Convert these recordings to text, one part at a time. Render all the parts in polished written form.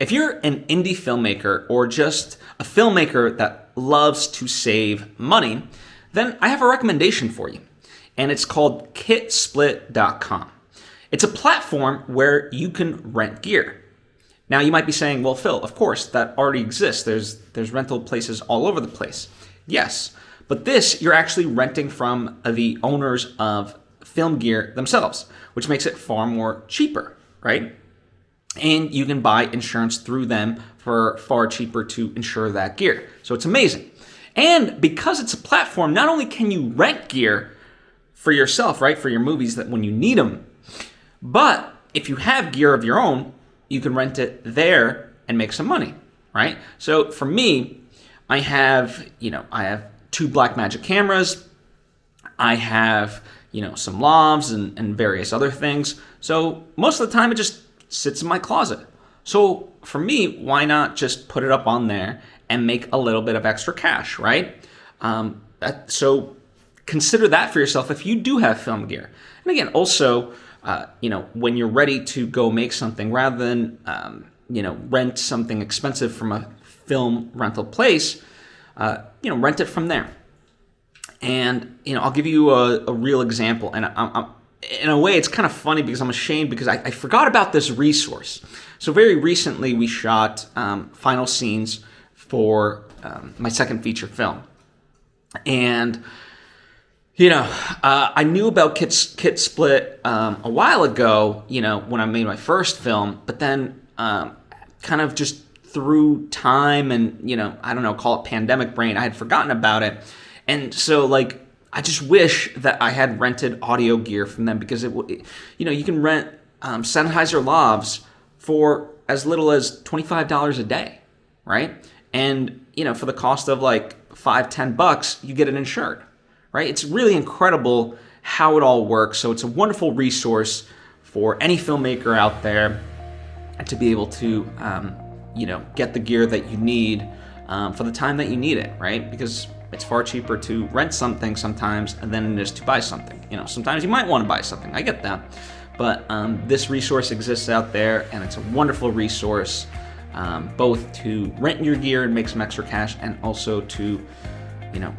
If you're an indie filmmaker or just a filmmaker that loves to save money, then I have a recommendation for you. And it's called kitsplit.com. It's a platform where you can rent gear. Now you might be saying, well, Phil, of course, that already exists. There's rental places all over the place. Yes, but this you're actually renting from the owners of film gear themselves, which makes it far more cheaper, right? And you can buy insurance through them for far cheaper to insure that gear. So it's amazing. And because it's a platform, not only can you rent gear for yourself, right, for your movies that when you need them, but if you have gear of your own, you can rent it there and make some money, right? So for me, I have 2 Blackmagic cameras. I have, some lavs and various other things. So most of the time it just sits in my closet. So for me, why not just put it up on there and make a little bit of extra cash, right? So consider that for yourself if you do have film gear. And again, also, when you're ready to go make something, rather than, rent something expensive from a film rental place, rent it from there. And, I'll give you a real example. And I'm in a way, it's kind of funny because I'm ashamed because I forgot about this resource. So very recently, we shot final scenes for my second feature film. And, I knew about Kit Split a while ago, when I made my first film, but then kind of just through time and, call it pandemic brain, I had forgotten about it. And so, I just wish that I had rented audio gear from them because you can rent Sennheiser lavs for as little as $25 a day, right? And, for the cost of $5-10, you get it insured, right? It's really incredible how it all works. So it's a wonderful resource for any filmmaker out there to be able to, get the gear that you need for the time that you need it, right? Because it's far cheaper to rent something sometimes than it is to buy something. Sometimes you might want to buy something. I get that. But this resource exists out there, and it's a wonderful resource, both to rent your gear and make some extra cash, and also to,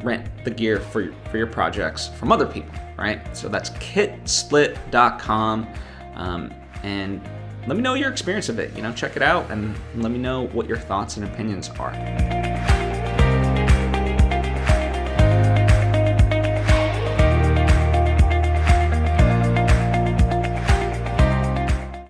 rent the gear for your projects from other people, right? So that's kitsplit.com, and let me know your experience of it. Check it out, and let me know what your thoughts and opinions are.